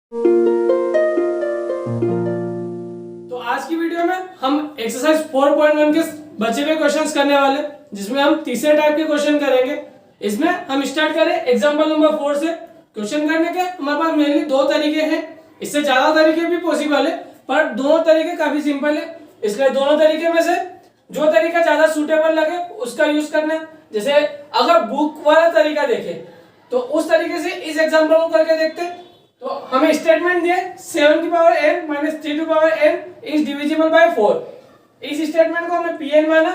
तो आज की वीडियो में हम एक्सरसाइज 4.1 के बचे हुए क्वेश्चंस करने वाले, जिसमें हम तीसरे टाइप के क्वेश्चन करेंगे। इसमें हम स्टार्ट करें एग्जांपल नंबर 4 से। क्वेश्चन करने के हमारे पास मेनली दो तरीके हैं, इससे ज्यादा तरीके भी पॉसिबल है, पर दोनों तरीके काफी सिंपल है। इसलिए दोनों तरीके में से जो तरीका ज्यादा सूटेबल लगे उसका यूज करना है। जैसे अगर बुक वाला तरीका देखें तो उस तरीके से इस एग्जाम्पल को करके देखते हैं। तो हमें स्टेटमेंट दिए 7 की पावर n माइनस 3 की power n is divisible by 4। इस स्टेटमेंट को हमने pn माना,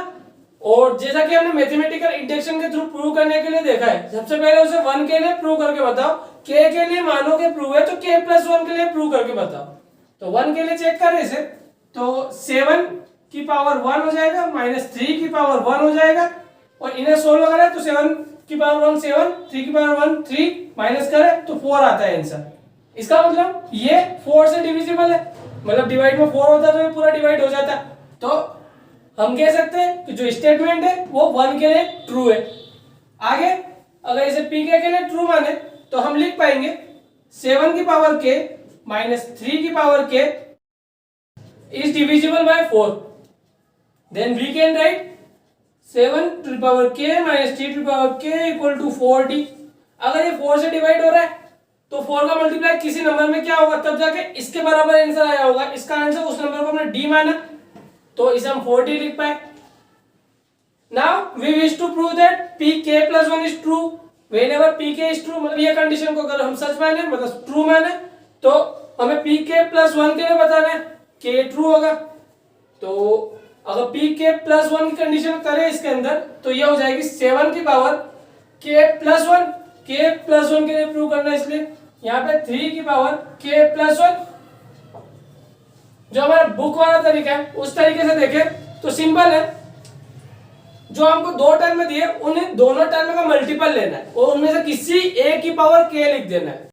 और जैसा कि हमने मैथमेटिकल इंडक्शन के थ्रू प्रूव करने के लिए देखा है, सबसे पहले उसे 1 के लिए प्रूव करके बताओ, k के लिए मानो कि प्रूव है तो k प्लस 1 के लिए प्रूव करके बताओ। तो 1 के लिए चेक करें इसे, तो 7 की पावर 1 हो जाएगा माइनस 3 की पावर 1 हो जाएगा, और इन्हें सोल्व करें तो 7 की पावर 1 7, 3 की पावर 1 3, माइनस करें तो 4 आता है आंसर। इसका मतलब ये 4 से डिविजिबल है, मतलब डिवाइड में 4 होता तो ये पूरा डिवाइड हो जाता। तो हम कह सकते हैं कि जो स्टेटमेंट है वो 1 के लिए ट्रू है। आगे अगर इसे pk के लिए ट्रू माने तो हम लिख पाएंगे 7 की पावर k माइनस 3 की power k is divisible by 4। Then we can write 7 to the power k minus 3 to the power k equal to 4d। अगर ये 4 से डिवाइड हो रहा है तो 4 का मल्टीप्लाई किसी नंबर में क्या होगा, तब जाके इसके बराबर आंसर आया होगा। इसका आंसर उस नंबर को हमने d माना, तो इसे हम 4d लिख पाए। Now we wish to prove that pk plus 1 is true whenever pk is true। मतलब ये कंडीशन को अगर हम सच माने, मतलब ट्रू माने, तो हमें pk plus 1 के लिए बताना है k ट्रू होगा। तो अगर pk plus 1 की कंडीशन करें इसके अंदर तो ये हो जाएगी 7 की power k plus 1। k plus 1 के लिए प्रूव करना है, इसलिए यहाँ पे 3 की पावर k plus 1। जो हमारा बुक वाला तरीका है उस तरीके से देखें तो सिंपल है, जो हमको दो टर्म में दिए उन्हें दोनों टर्म का मल्टीपल लेना है और उनमें से किसी एक की पावर k लिख देना है,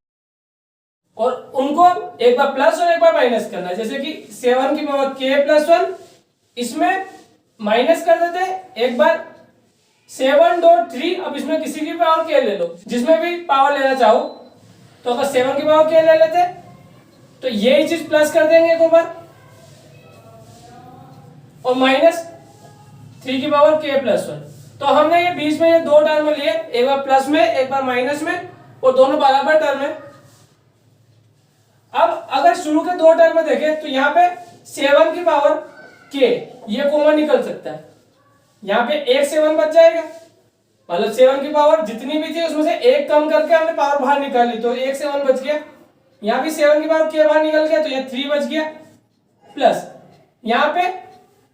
और उनको एक बार प्लस और एक बार माइनस करना है। जैसे कि 7 की पावर k प्लस 1, इसमें माइनस कर देते एक बार 7 डॉट 3। अब इसमें किसी की पावर k ले लो, जिसमें भी पावर लेना चाहो। तो अगर 7 की पावर k ले लेते तो ये चीज प्लस कर देंगे एक बार, और माइनस 3 की पावर k प्लस 1। तो हमने ये बीच में ये दो टर्म लिए, एक बार प्लस में एक बार माइनस में, और दोनों बराबर टर्म है। अब अगर शुरू के दो टर्म में देखें तो यहाँ पे 7 की पावर k ये कॉमन निकल सकता है, यहाँ पे एक 7 बच जाएगा, मतलब 7 की पावर जितनी भी थी उसमें से एक कम करके हमने पावर बाहर निकाली, तो एक 7 बच गया। यहाँ भी 7 की पावर k बाहर निकल गया तो यहाँ 3 बच गया, प्लस यहाँ पे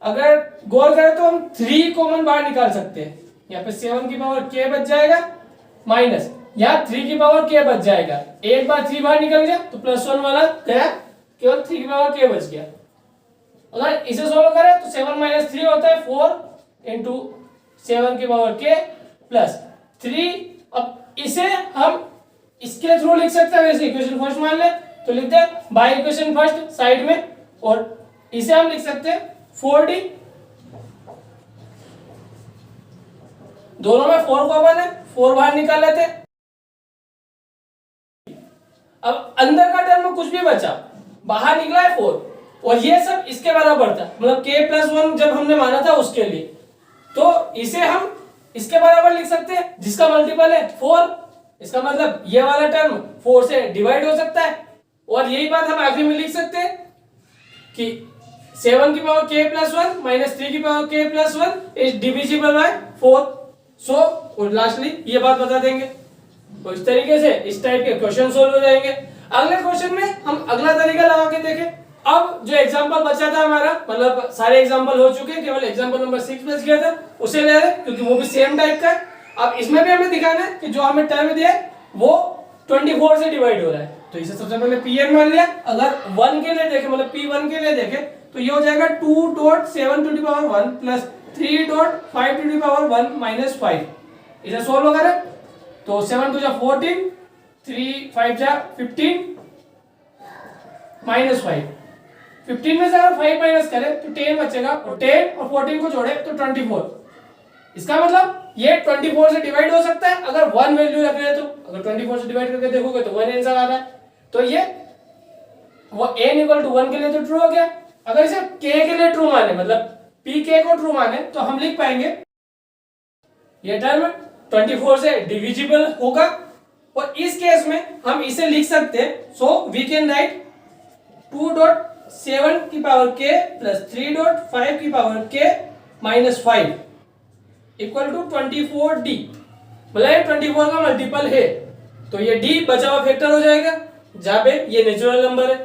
अगर गौर करें तो हम 3 कॉमन बाहर निकाल सकते हैं। यहाँ पे 7 की पावर k बच जाएगा, माइनस यहाँ 3 की पावर k बच जाएगा। एक बार 3 बाहर निकल गया तो प्लस 1 वाला गया, केवल 3 की पावर k बच गया। अगर इसे सोल्व करें तो 7 माइनस 3 होता है 4 इंटू 7 की पावर k प्लस 3। अब इसे हम इसके थ्रू लिख सकते हैं, वैसे इक्वेशन फर्स्ट मान ले तो लिखते हैं बाय इक्वेशन फर्स्ट साइड में, और इसे हम लिख सकते हैं 4d। दोनों में 4 कॉमन है, 4 बाहर निकाल लेते। अब अंदर का टर्म में कुछ भी बचा, बाहर निकला है 4, और ये सब इसके बराबर था, मतलब k प्लस 1 जब हमने माना था उसके लिए, तो इसे हम इसके बराबर लिख सकते हैं जिसका मल्टीपल है 4। इसका मतलब ये वाला टर्म 4 से डिवाइड हो सकता है, और यही बात हम आखिरी में लिख सकते हैं कि 7 की पावर k प्लस 1 माइनस 3 की power k plus 1 is divisible by 4। सो और लास्टली ये बात बता देंगे। तो इस तरीके से इस टाइप के क्वेश्चन सोल्व हो जाएंगे। अगले क्वेश्चन में हम अगला तरीका लगा के देखें। अब जो एग्जांपल बचा था हमारा, मतलब सारे एग्जांपल हो चुके हैं, केवल एग्जांपल नंबर 6 बच गया था, उसे ले लें क्योंकि वो भी सेम टाइप का है। अब इसमें भी हमें दिखाना है कि जो हमें टर्म दिया है वो 24 से डिवाइड हो रहा है। तो इसे सबसे पहले pn मान लिया। अगर 1 के लिए देखें, मतलब p1 के लिए देखें तो ये हो जाएगा 2.7 to the power 1 plus 3.5 to the power 1 minus 5। इसे सोल्व करें तो 7 टू जा 14, 3 5 जा 15 माइनस 5। 15 में से अगर 5 माइनस करें तो 10 बचेगा, और 10 और 14 को जोड़े तो 24। इसका मतलब ये 24 से डिवाइड हो सकता है अगर 1 वैल्यू रख रहे तो। अगर 24 से डिवाइड करके देखोगे तो 1 आंसर आ रहा है। तो ये वो n इक्वल टू 1 के लिए तो ट्रू हो गया। अगर इसे k के लिए ट्रू माने, मतलब pk को ट्रू माने, तो हम लिख पाएंगे ये टर्म 24 से डिविजिबल होगा। और इस केस में हम इसे लिख सकते हैं, सो वी कैन राइट 2.7 की पावर k प्लस 3.5 की power k minus 5 equal to 24d। मतलब 24 का मल्टीपल है, तो ये d बचा हुआ फैक्टर हो जाएगा जहां पे ये नेचुरल नंबर है।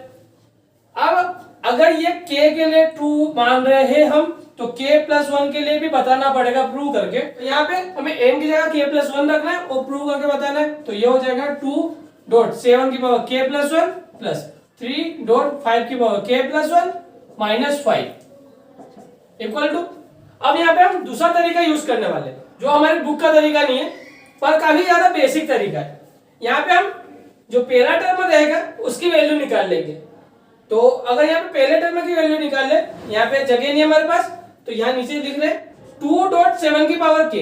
अब अगर ये k के लिए ट्रू मान रहे हैं हम, तो k प्लस 1 के लिए भी बताना पड़ेगा प्रूव करके। तो यहाँ पे हमें n की जगह k प्लस 1 रखना है और प्रूव करके बताना है। तो ये हो जाएगा 2.7 की पावर k प्लस 1 प्लस 3.5 की power k plus 1 minus 5 equal to. अब यहाँ पे हम दूसरा तरीका यूज करने वाले, जो हमारे बुक का तरीका नहीं है पर काफी ज्यादा बेसिक तरीका है। यहाँ पे हम जो पहला टर्म रहेगा उसकी वैल्यू निकाल लेंगे। तो अगर यहाँ पे पहले टर्म की वैल्यू निकाल ले, यहाँ पे जगह नहीं है हमारे पास, तो यहाँ नीचे लिख रहे 2.7 की पावर k,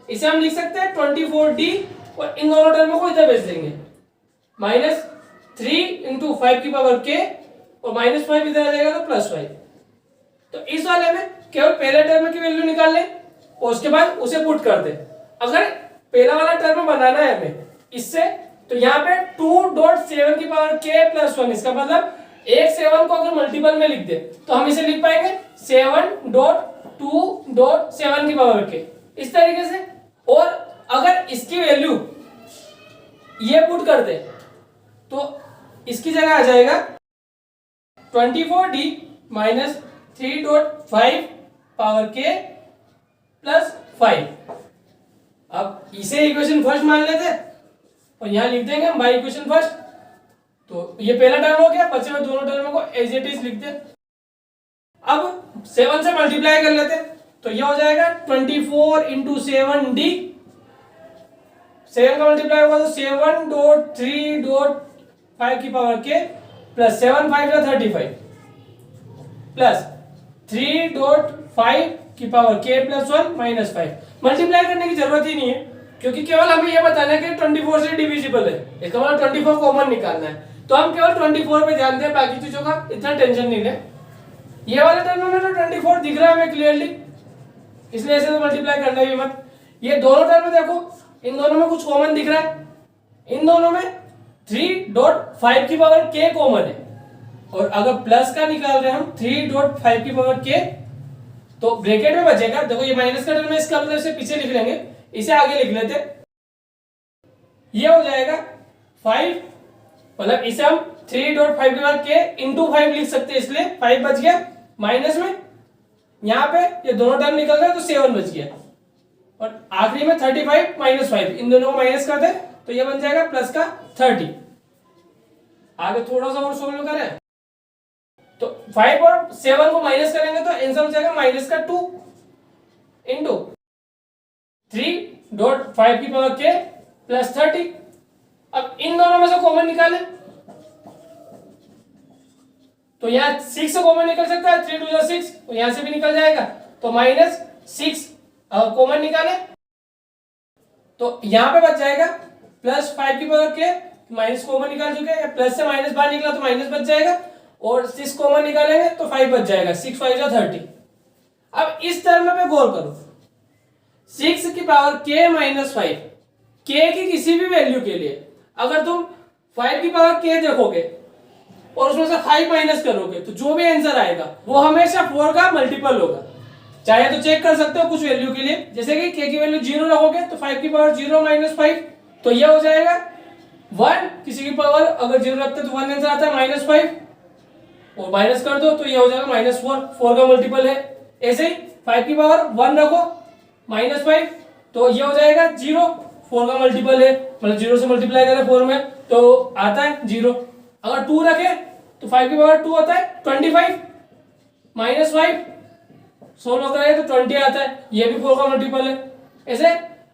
इसे हम लिख सकते हैं 24d और इन दोनों टर्म को इधर भेज देंगे, माइनस 3 इंटू 5 की पावर k और माइनस 5 इधर आ जाएगा तो प्लस 5। तो इस वाले में केवल पहले टर्म की वैल्यू निकाल ले और उसके बाद उसे पुट कर दे। अगर पहला वाला टर्म बनाना है हमें इससे, तो यहाँ पे 2.7 की पावर k प्लस 1, इसका मतलब एक 7 को अगर मल्टीपल में लिख दे तो हम इसे लिख पाएंगे 7.2.7 की पावर k, इस तरीके से। और अगर इसकी वैल्यू ये पुट कर दे तो इसकी जगह आ जाएगा 24d minus 3.5 power k plus 5। अब इसे इक्वेशन फर्स्ट मान लेते और यहां लिख देंगे हम बाई इक्वेशन फर्स्ट। तो ये पहला टर्म हो गया, बचे हुए दोनों टर्म को एज इट इज लिखते। अब 7 से मल्टीप्लाई कर लेते, तो ये हो जाएगा 24 इंटू 7d, 7 का मल्टीप्लाई होगा तो 7.3.5 की पावर k प्लस 7 5 का 35 प्लस 3.5 की power k plus 1 minus 5। Multiply करने की जरूरत ही नहीं है क्योंकि केवल हमें यह बताना है कि 24 से डिविजिबल है, इसका मतलब 24 कॉमन निकालना है। तो हम केवल 24 पे ध्यान दें, बाकी चीजों का इतना टेंशन नहीं ले। ये वाले टर्म में तो 24 दिख रहा है हमें क्लियरली, इसलिए ऐसे तो मल्टीप्लाई करना भी मत। ये दोनों टर्म में देखो, इन दोनों में कुछ कॉमन दिख रहा है, इन दोनों में 3.5 की पावर k कॉमन है। और अगर प्लस का निकाल रहे हैं हम 3.5 की पावर k, तो ब्रैकेट में बचेगा, देखो ये माइनस का टर्म है, इसका मतलब इसे पीछे लिख लेंगे, इसे आगे लिख लेते। ये हो जाएगा 5, मतलब इसे हम 3.5 के बाद k इंटू 5 लिख सकते हैं, इसलिए 5 बच गया। माइनस में यहाँ पे ये दोनों टर्म निकल रहे हैं तो 7 बच गया। और आखिरी में 35 माइनस 5, इन दोनों को माइनस कर दे तो ये बन जाएगा प्लस का 30। आगे थोड़ा सा और सोल्व करें तो 5 और 7 को माइनस करेंगे तो आंसर हो जाएगा माइनस का 2 इंटू 3.5 की पावर k प्लस 30। अब इन दोनों में से कॉमन निकालें तो यहाँ 6 से कॉमन निकल सकता है, 3 2 जा 6, तो यहां से भी निकल जाएगा, तो माइनस 6 कॉमन निकाले तो यहां पे बच जाएगा प्लस 5 की पावर k, माइनस कॉमन निकाल चुके हैं, प्लस से माइनस बाहर निकला तो माइनस बच जाएगा, और 6 कॉमन निकालेंगे तो 5 बच जाएगा, 6 5 जा 30। अब इस टर्म पे गौर करो, 6 की पावर k माइनस 5, k की किसी भी वैल्यू के लिए अगर तुम 5 की पावर k देखोगे और उसमें से 5 माइनस करोगे तो जो भी आंसर आएगा वो हमेशा 4 का मल्टीपल होगा। चाहे तो चेक कर सकते हो कुछ वैल्यू के लिए, जैसे कि k की वैल्यू 0 रखोगे तो 5 की पावर 0 माइनस 5, तो ये हो जाएगा 1, किसी की पावर अगर 0 रखते तो 1 आंसर आता है माइनस 5, और माइनस कर दो तो ये हो जाएगा माइनस 4, 4 का मल्टीपल है। ऐसे ही 5 की पावर 1 रखो माइनस 5, तो ये हो जाएगा 0, 4 का मल्टीपल है, मतलब 0 से मल्टीप्लाई करें 4 में तो आता है 0। अगर 2 रखे तो 5 की पावर 2 आता है 25, माइनस 5 सोल्व करें तो 20 आता है, ये भी 4 का मल्टीपल है। ऐसे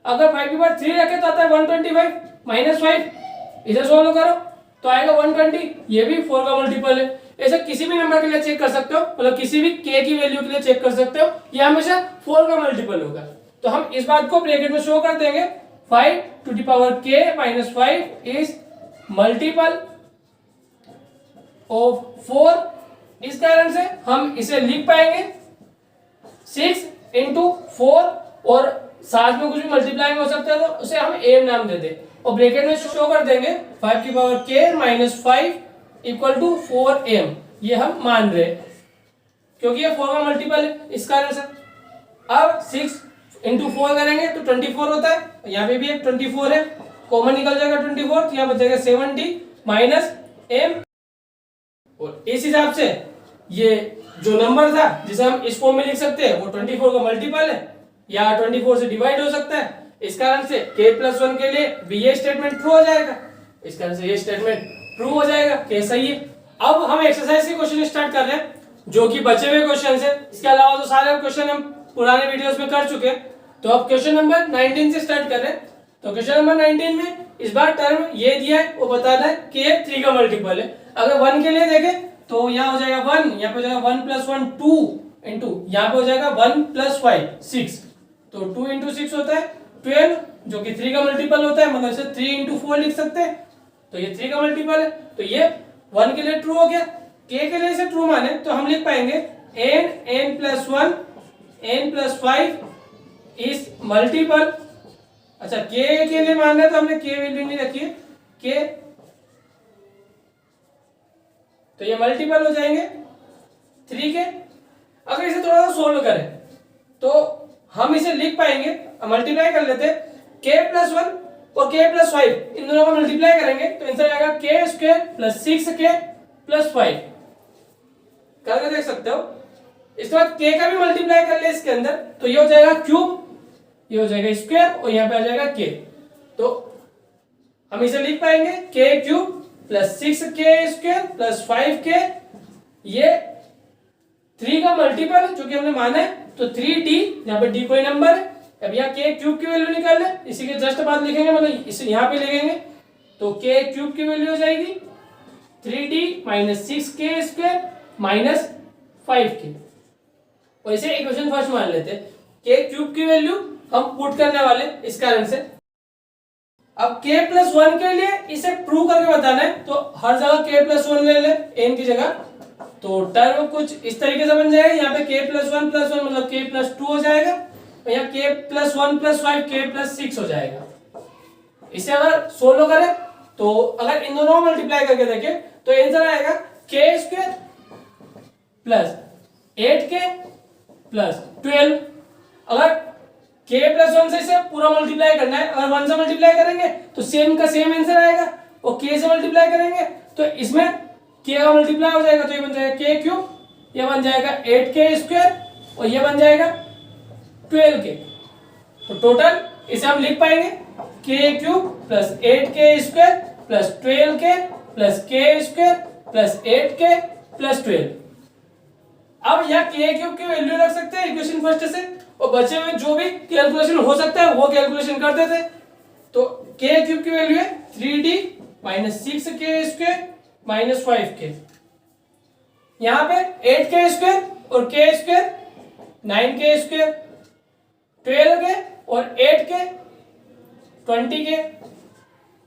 अगर 5 की पावर 3 रखे तो आता है 125, माइनस 5, इसे सोल्व करो तो आएगा 120, ये भी 4 का मल्टीपल है। ऐसे किसी भी नंबर के लिए चेक कर सकते हो, मतलब किसी भी k की वैल्यू के लिए चेक कर सकते हो, ये हमेशा 4 का मल्टीपल होगा। तो हम इस बात को ब्रैकेट में शो कर देंगे, 5 to the power k minus 5 is multiple of 4। इस कारण से हम इसे लिख पाएंगे 6 इंटू 4 और साथ में कुछ भी मल्टीप्लाई हो सकता है तो उसे हम एम नाम दे दें और ब्रैकेट में शो कर देंगे 5 की power k minus 5 equal to 4m। ये हम मान रहे हैं क्योंकि ये 4 का मल्टीपल है इस कारण से। अब 6 इंटू 4 करेंगे तो 24 होता है, यहाँ पे भी एक 24 है, कॉमन निकल जाएगा 24, यहाँ बचेगा 70 माइनस m। और इस हिसाब से ये जो नंबर था जिसे हम इस फॉर्म में लिख सकते हैं वो 24 का मल्टीपल है या 24 से डिवाइड हो सकता है। इस कारण से k प्लस 1 के लिए भी ये स्टेटमेंट ट्रू हो जाएगा। इस कारण से ये स्टेटमेंट ट्रू हो जाएगा, k सही है। अब हम एक्सरसाइज के क्वेश्चन स्टार्ट कर रहे हैं जो कि बचे हुए क्वेश्चन है। इसके अलावा तो सारे क्वेश्चन हम पुराने वीडियोस में कर चुके हैं। तो अब क्वेश्चन नंबर 19 से स्टार्ट कर रहे हैं। तो क्वेश्चन नंबर 19 में इस बार टर्म ये दिया है, वो बताना है कि ये 3 का मल्टीपल है। अगर 1 के लिए देखें तो यहाँ हो जाएगा 1, यहाँ पे हो जाएगा 1 प्लस 1 2 इंटू यहाँ पे हो जाएगा 1 प्लस 5 6, तो 2 इंटू 6 होता है 12 जो कि 3 का मल्टीपल होता है, मतलब इसे 3 इंटू 4 लिख सकते हैं। तो ये 3 का मल्टीपल है, तो ये 1 के लिए ट्रू हो गया। k के लिए इसे ट्रू माने तो हम लिख पाएंगे n प्लस 1 n प्लस 5 इस मल्टीपल। अच्छा k के लिए मानना है तो हमने k वैल्यू नहीं रखी है, k तो ये मल्टीपल हो जाएंगे 3 के। अगर इसे थोड़ा सा सोल्व करें तो हम इसे लिख पाएंगे, मल्टीप्लाई कर लेते हैं, k प्लस 1 और k प्लस 5 इन दोनों को मल्टीप्लाई करेंगे तो आंसर आएगा k square plus 6k plus 5। करके देख सकते हो। इसके बाद k का भी मल्टीप्लाई कर ले इसके अंदर तो ये हो जाएगा क्यूब, ये हो जाएगा स्क्वायर और यहाँ पे आ जाएगा k। तो हम इसे लिख पाएंगे k cube plus 6k square plus 5k, ये 3 का मल्टीपल जो कि हमने माना है। तो 3d, यहाँ पे d कोई नंबर है। अब यहाँ k क्यूब की वैल्यू निकाल ले, इसी के जस्ट बाद लिखेंगे, मतलब इसे यहाँ पे लिखेंगे तो k क्यूब की वैल्यू हो जाएगी 3d minus 6k square minus 5k। और इसे इक्वेशन फर्स्ट मान लेते हैं, k क्यूब की वैल्यू हम पुट करने वाले इस कारण से। अब k प्लस 1 के लिए इसे प्रूव करके बताना है तो हर जगह k प्लस 1 ले ले n की जगह, तो टर्म कुछ इस तरीके से बन जाएगा। यहाँ पे k प्लस 1 मतलब k प्लस 2 हो जाएगा और यहाँ k plus 1 plus 5 k plus 6 हो जाएगा। इसे अगर सोल्व करें तो अगर इन दोनों को मल्टीप्लाई करके देखें तो आंसर आएगा k square plus 8k plus 12। अगर k प्लस 1 से इसे पूरा मल्टीप्लाई करना है, अगर 1 से मल्टीप्लाई करेंगे तो सेम का सेम आंसर आएगा और k से मल्टीप्लाई करेंगे तो इसमें k का मल्टीप्लाई हो जाएगा तो ये बन जाएगा k क्यूब, ये बन जाएगा 8k स्क्वायर और ये बन जाएगा 12k। तो टोटल इसे हम लिख पाएंगे k cube plus 8k square plus 12k plus k square plus 8k plus 12। अब यहाँ k क्यूब की वैल्यू रख सकते हैं इक्वेशन फर्स्ट से और बचे हुए जो भी कैलकुलेशन हो सकता है वो कैलकुलेशन कर देते। तो k क्यूब की वैल्यू है 3d minus 6k square minus 5k, यहाँ पे 8k स्क्वायर और k square 9k square 12k और 8k 20k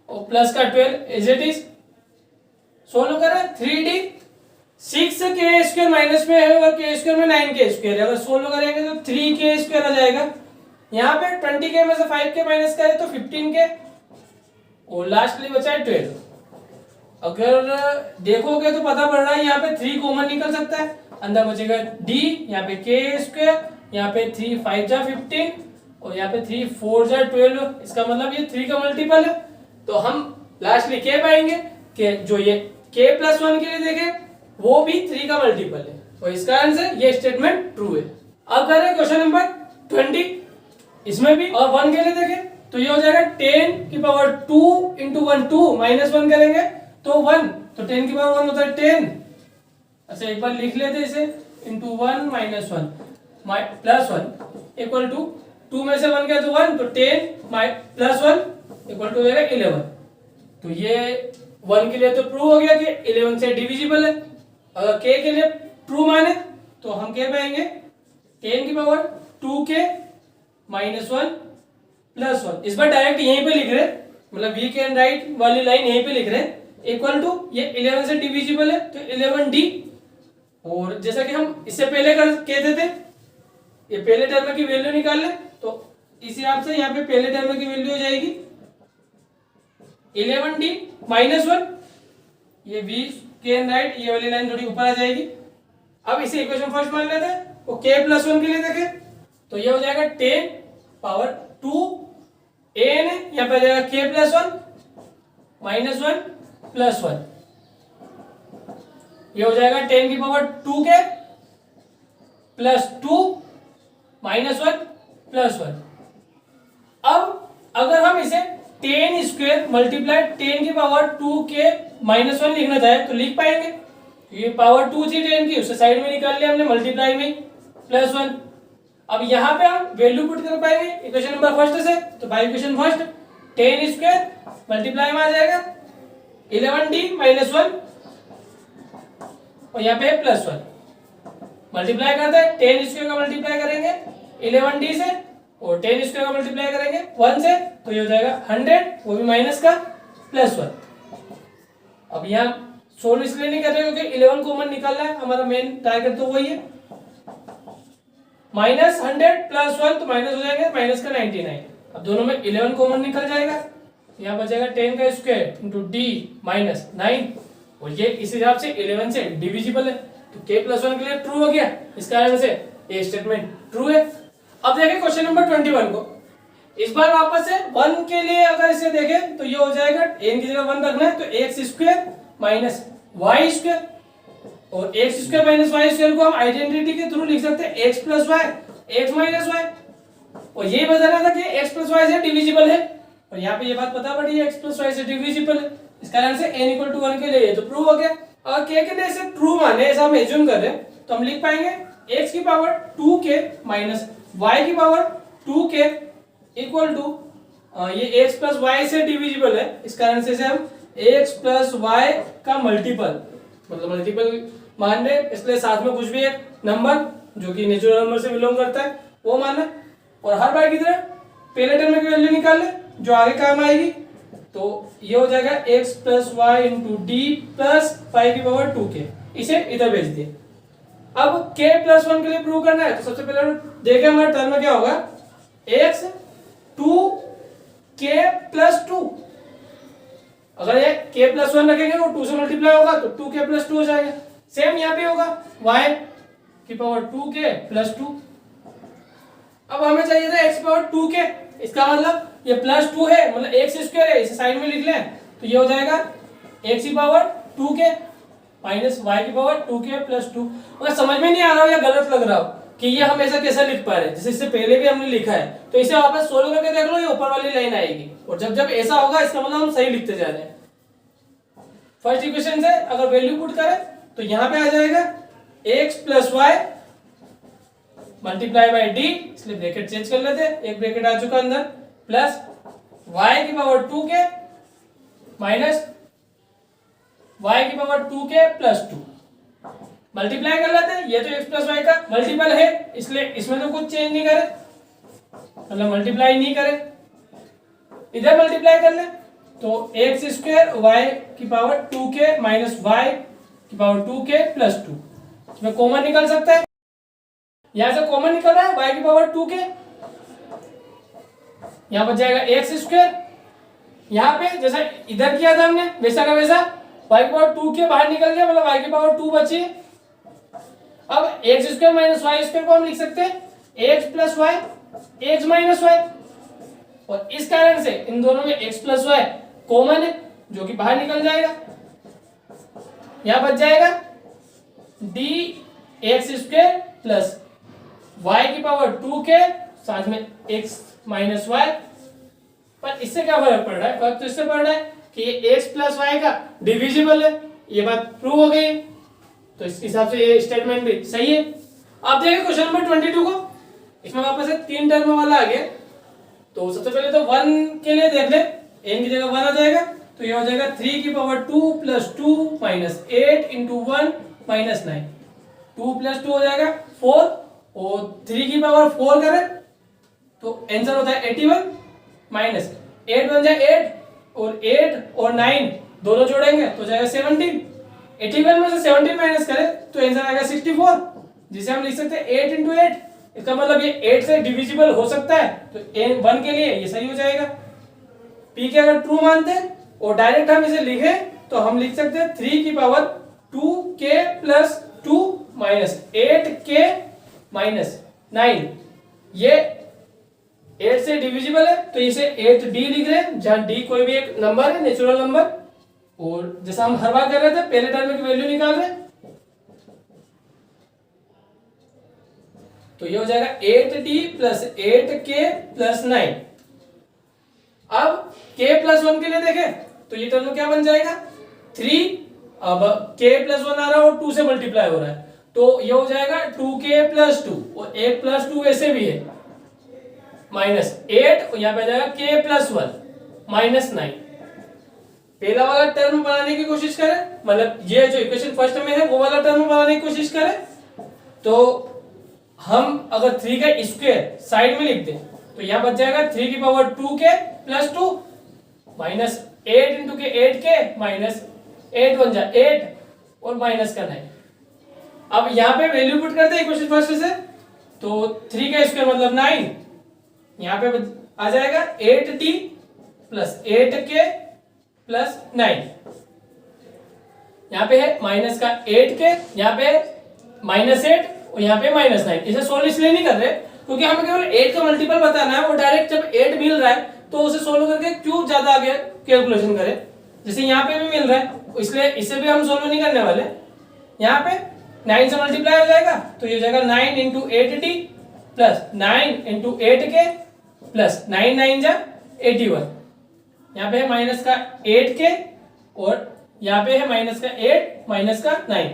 और प्लस का 12 एज इट इज। सोल्व करें 3d 6k स्क्वायर माइनस में है और k स्क्वायर में 9k स्क्वायर है, अगर सोल्व करेंगे तो 3k स्क्वायर आ जाएगा। यहाँ पे 20k में से 5k माइनस करें तो 15k और लास्टली बचा है 12। अगर देखोगे तो पता पड़ रहा है यहाँ पे 3 कॉमन निकल सकता है, अंदर बचेगा d, यहाँ पे k स्क्वायर, यहाँ पे 3 5 जा 15 और यहाँ पे 3 4 जा 12। इसका मतलब ये 3 का मल्टीपल है। तो हम लास्टली k पाएंगे कि जो ये k प्लस 1 के लिए देखें वो भी 3 का मल्टीपल है और इस कारण से ये स्टेटमेंट ट्रू है। अब कर रहे हैं क्वेश्चन नंबर 20, इसमें भी और 1 के लिए देखें तो ये हो जाएगा 10 की पावर 2 इंटू 1 2 माइनस 1 करेंगे तो 1, तो 10 की पावर 1 होता है 10। अच्छा एक बार लिख लेते इसे into 1 minus 1 plus 1 equal to 2 में से 1 गया तो 1, तो 10 प्लस 1 इक्वल टू हो जाएगा 11। तो ये 1 के लिए तो प्रूव हो गया कि 11 से डिविजिबल है। अगर k के लिए ट्रू माने तो हम क्या पाएंगे 10 की पावर 2k माइनस 1 प्लस 1। इस बार डायरेक्ट यहीं पे लिख रहे हैं, मतलब वी कैन राइट वाली लाइन यहीं पे लिख रहे हैं इक्वल टू ये 11 से डिविजिबल है तो 11d, और जैसा कि हम इससे पहले कहते थे ये पहले टर्म की वैल्यू निकाल ले, तो इस हिसाब से यहाँ पे पहले टर्म की वैल्यू हो जाएगी 11d -1, ये v के राइट ये वाली लाइन थोड़ी ऊपर आ जाएगी। अब इसे इक्वेशन फर्स्ट मान लेते हैं, वो k+1 के लिए देखें तो ये हो जाएगा 10 पावर 2 an है, यहाँ पे आ जाएगा k+1 -1 +1, ये हो जाएगा 10 की पावर 2k +2 -1 +1। अब अगर हम इसे 10 स्क्वायर मल्टीप्लाई 10 की पावर 2k -1 लिखना चाहे तो लिख पाएंगे, ये पावर 2 थी 10 की, उसे साइड में निकाल लिया हमने मल्टीप्लाई में +1। अब यहाँ पे हम वैल्यू पुट कर पाएंगे इक्वेशन नंबर फर्स्ट से, तो by equation first 10 square multiply में आ जाएगा 11d -1 और यहाँ पे +1, मल्टीप्लाई करते हैं 10 स्क्वायर का मल्टीप्लाई करेंगे 11d से और 10 स्क्वायर का मल्टीप्लाई करेंगे 1 से, तो ये हो जाएगा 100, वो भी माइनस का +1। अब यहाँ सोल्व इसलिए नहीं कर रहे क्योंकि 11 कॉमन निकालना है, हमारा मेन टारगेट तो वही है। -100 +1 तो माइनस हो जाएगा माइनस का 99। अब दोनों में 11 कॉमन निकल जाएगा, यहाँ बचेगा 10 का स्क्वायर इंटू d -9, और ये इस हिसाब से 11 से डिविजिबल है, तो k+1 के लिए ट्रू हो गया, इस कारण से ये स्टेटमेंट ट्रू है। अब देखें क्वेश्चन नंबर 21 को, इस बार वापस से 1 के लिए अगर इसे देखें तो ये हो जाएगा n की जगह 1 रखना है तो x² -y², और x² -y² को हम आइडेंटिटी के थ्रू लिख सकते हैं x + y x - y, और ये बताना था कि x + y से डिविजिबल है, और यहाँ पे ये बात पता पड़ी है x + y से डिविजिबल है, इस कारण से n = 1 के लिए तो प्रूव हो गया। अगर k के लिए इसे ट्रू माने ऐसा हम एज्यूम कर रहे हैं तो हम लिख पाएंगे x की पावर 2k y की पावर 2k इक्वल टू ये x + y से डिविजिबल है, इस कारण से इसे हम x + y का मल्टीपल मतलब मल्टीपल मान रहे, इसलिए साथ में कुछ भी एक नंबर जो कि नेचुरल नंबर से बिलोंग करता है वो माना, और हर बार की तरह पहले टर्म की वैल्यू निकाल ले जो आगे काम आएगी, तो ये हो जाएगा x + y × d + 5 की पावर 2k, इसे इधर भेज दिए। अब k+1 के लिए प्रूव करना है तो सबसे पहले देखें हमारा टर्म में क्या होगा, x 2k + 2, अगर ये k+1 रखेंगे वो 2 से मल्टीप्लाई होगा तो 2k + 2 हो जाएगा। सेम यहाँ पे होगा y की पावर 2k + 2। अब हमें चाहिए था x की पावर 2k, इसका मतलब ये +2 है मतलब x² है, इसे साइड में लिख लें तो ये हो जाएगा x की पावर 2k y की पावर 2k + 2। अगर समझ में नहीं आ रहा हो या गलत लग रहा हो कि ये हम ऐसा कैसे लिख पा रहे हैं, जैसे इससे पहले भी हमने लिखा है, तो इसे वापस सोल्व करके देख लो, ये ऊपर वाली लाइन आएगी, और जब जब ऐसा होगा इसका मतलब हम सही लिखते जा रहे हैं। फर्स्ट इक्वेशन से अगर वैल्यू पुट करें तो यहाँ पे आ जाएगा x + y multiply by d, इसलिए ब्रैकेट चेंज कर लेते हैं, एक ब्रैकेट आ चुका अंदर, प्लस y की पावर 2k माइनस y की पावर 2k + 2 मल्टीप्लाई कर लेते हैं। ये तो x + y का मल्टीपल है इसलिए इसमें तो कुछ चेंज नहीं करे, मतलब मल्टीप्लाई नहीं करे, इधर मल्टीप्लाई कर ले तो x² y की पावर 2k माइनस y की पावर 2k + 2, इसमें कॉमन निकल सकता है, यहां से कॉमन निकल रहा है y की पावर 2k, यहां बच जाएगा x², यहां पे जैसा इधर किया था हमने वैसा का वैसा y की पावर 2k बाहर निकल गया, मतलब y की पावर 2 बची। अब x² - y² को हम लिख सकते हैं x + y x - y, और इस कारण से इन दोनों में x + y कॉमन है जो कि बाहर निकल जाएगा, यहां बच जाएगा dx² + y की पावर 2k साथ में x - y। पर इससे क्या फर्क पड़ रहा है, फर्क तो इससे पड़ रहा है कि ये x + y का डिविजिबल है, ये बात प्रूव हो गई, तो इस हिसाब से ये स्टेटमेंट भी सही है। अब देखिए क्वेश्चन नंबर 22 को, इसमें वापस से 3 टर्म वाला आ गया, तो सबसे पहले तो 1 के लिए देख ले, n की जगह 1 आ जाएगा तो ये हो जाएगा 3 की पावर 2 + 2 माइनस 8 × 1 माइनस 9, 2 + 2 हो जाएगा 4, और 3 की पावर 4 करें तो आंसर होता है 81 माइनस 8 बन जाए 8 और 9 दोनों जोड़ेंगे तो जाएगा 17। 81 में से 17 माइनस करें तो आंसर आएगा 64, जिसे हम लिख सकते हैं 8 इंटू 8। इसका मतलब ये 8 से डिविजिबल हो सकता है, तो 1 के लिए ये सही हो जाएगा। पी के अगर ट्रू मानते हैं और डायरेक्ट हम इसे लिखे तो हम लिख सकते हैं 3 की power 2k plus 2 minus 8k minus 9। ये 8 से डिविजिबल है तो इसे 8d लिख रहे हैं, जहां d कोई भी एक नंबर है, नेचुरल नंबर। और जैसा हम हर बार कर रहे थे, पहले टर्म की वैल्यू निकाल रहे हैं, तो ये हो जाएगा 8d प्लस 8k प्लस 9। अब k प्लस 1 के लिए देखें तो ये टर्म क्या बन जाएगा 3। अब k प्लस 1 आ रहा है और 2 से मल्टीप्लाई हो रहा है, तो ये हो जाएगा 2k प्लस 2, और 1 प्लस 2 ऐसे भी है माइनस 8, और यहाँ पे आ जाएगा k प्लस 1 माइनस 9। पहला वाला टर्म बनाने की कोशिश करें, मतलब ये जो इक्वेशन फर्स्ट में है वो वाला टर्म बनाने की कोशिश करें, तो हम अगर 3 का स्क्वायर साइड में लिख दें तो यहाँ बच जाएगा 3 की power 2k plus 2 minus 8 into के 8k माइनस 8 बन जाए 8 और माइनस का 9। अब यहाँ पे वैल्यू पुट करते हैं इक्वेशन फर्स्ट से, तो 3 का स्क्वायर मतलब 9, यहाँ पे आ जाएगा 8t प्लस 8k प्लस 9। यहाँ पे है माइनस का 8k, यहाँ पे माइनस 8 और यहाँ पे माइनस 9। इसे सोल्व इसलिए नहीं कर रहे क्योंकि हमें केवल 8 का मल्टीपल बताना है, और डायरेक्ट जब 8 मिल रहा है तो उसे सोल्व करके क्यों ज्यादा आगे कैलकुलेशन करें, जैसे यहाँ पे भी मिल रहा है, इसलिए इसे भी हम सोल्व नहीं करने वाले। यहाँ पे 9 से मल्टीप्लाई हो जाएगा तो ये हो जाएगा 9 into 8t plus 9 into 8k plus 9 9 जा 81। यहाँ पे है माइनस का 8k और यहाँ पे है माइनस का 8 माइनस का 9।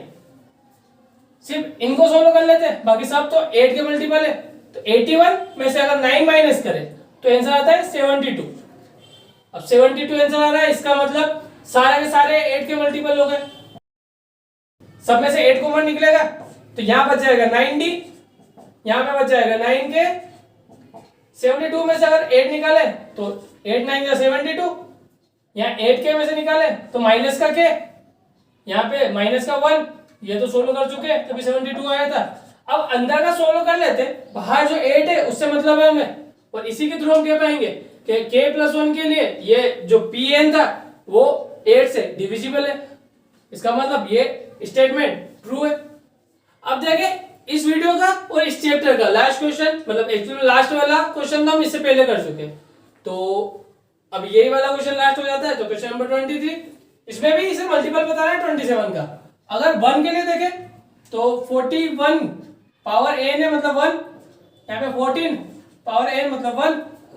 सिर्फ इनको सोल्व कर लेते हैं, बाकी सब तो 8 के मल्टीपल है, तो 81 में से अगर 9 माइनस करें तो आंसर आता है 72। अब 72 आंसर आ रहा है, इसका मतलब सारे के सारे 8 के मल्टीपल हो गए, सब में से 8 कॉमन निकलेगा, तो यहां बच जाएगा 9d, यहां पे बच जाएगा 9k। 72 में से अगर 8 निकाले तो 8 9 या 72, यहाँ 8k में से निकाले तो माइनस का k, यहाँ पे माइनस का 1, ये तो सोल्व कर चुके हैं तभी 72 आया था। अब अंदर का सोल्व कर लेते, बाहर जो 8 है उससे मतलब है हमें, और इसी के थ्रू हम कह पाएंगे कि k प्लस 1 के लिए ये जो pn था वो 8 से डिविजिबल है, इसका मतलब ये स्टेटमेंट ट्रू है। अब देखें इस वीडियो का और इस चैप्टर का लास्ट क्वेश्चन, मतलब एक्चुअली लास्ट वाला क्वेश्चन तो हम इससे पहले कर चुके हैं, तो अब यही वाला क्वेश्चन लास्ट हो जाता है। तो क्वेश्चन नंबर 23, इसमें भी इसे मल्टीपल बताना है 27 का। अगर 1 के लिए देखें तो 41 पावर n है मतलब 1, यहाँ पे 14 पावर n मतलब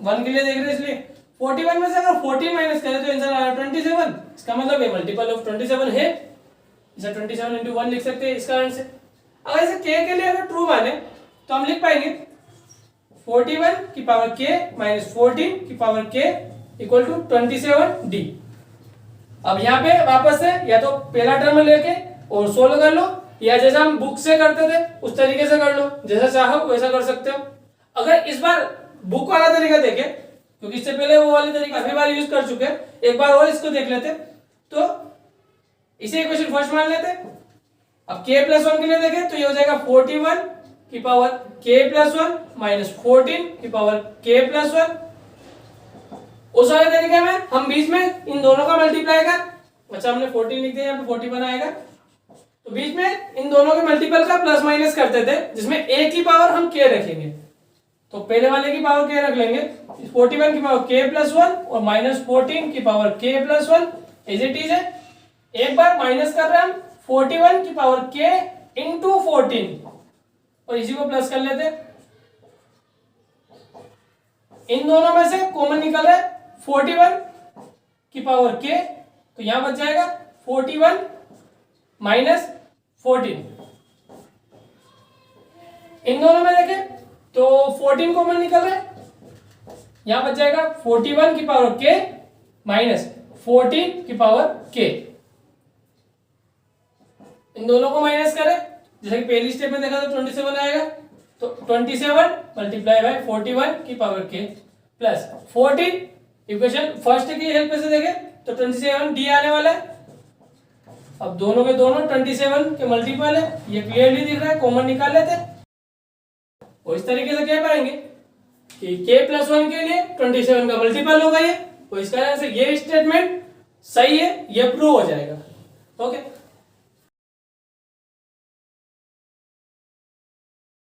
1 के लिए देख रहे हैं, इसलिए 41 में से अगर 14 माइनस करें तो आंसर आ रहा है 27। इसका मतलब ये मल्टीपल ऑफ 27 है, इसे 27 इंटू 1 लिख सकते हैं इस कारण से। अगर इसे k के लिए अगर ट्रू माने तो हम लिख पाएंगे 41 की पावर k माइनस 14 की power k equal to 27d। अब यहाँ पे वापस से या तो पहला टर्म लेके और सोल्व कर लो, या जैसा हम बुक से करते थे उस तरीके से कर लो, जैसा चाहो वैसा कर सकते हो। अगर इस बार बुक वाला तरीका देखें, क्योंकि इससे पहले वो वाली तरीका काफी बार यूज कर चुके हैं, एक बार और इसको देख लेते, तो इसे इक्वेशन फर्स्ट मान लेते। अब k प्लस 1 के लिए देखें तो ये हो जाएगा 41 की पावर k प्लस 1 माइनस 14 की पावर k प्लस 1। उस वाले तरीके में हम बीच में इन दोनों का मल्टीप्लाई कर, अच्छा हमने 14 लिख दिया, यहाँ पे 41 आएगा, तो बीच में इन दोनों के मल्टीपल का प्लस माइनस करते थे, जिसमें a की पावर हम k रखेंगे, तो पहले वाले की पावर k रख लेंगे, 41 की पावर k प्लस 1 और माइनस 14 की power k plus 1 as it is है। एक बार माइनस कर रहे हम 41 की पावर k इंटू 14 और इसी को प्लस कर लेते। इन दोनों में से कॉमन निकल रहा है 41 की पावर k, तो यहां बच जाएगा 41 माइनस 14। इन दोनों में देखें तो 14 कॉमन निकल रहा है, यहां बच जाएगा 41 की पावर k माइनस 14 की पावर k। इन दोनों को माइनस करें, जैसे कि पहली स्टेप में देखा तो 27 आएगा, तो 27 मल्टीप्लाई बाय 41 की power k plus 14। Equation first की हेल्प से देखें तो 27 डी आने वाला है। अब दोनों के दोनों 27 के मल्टीपल है, ये क्लियरली दिख रहा है, कॉमन निकाल लेते हैं। और इस तरीके से कह पाएंगे कि k+1 के लिए 27 का मल्टीपल होगा ये, तो इसका आंसर ये स्टेटमेंट सही है, ये प्रूव हो जाएगा। ओके।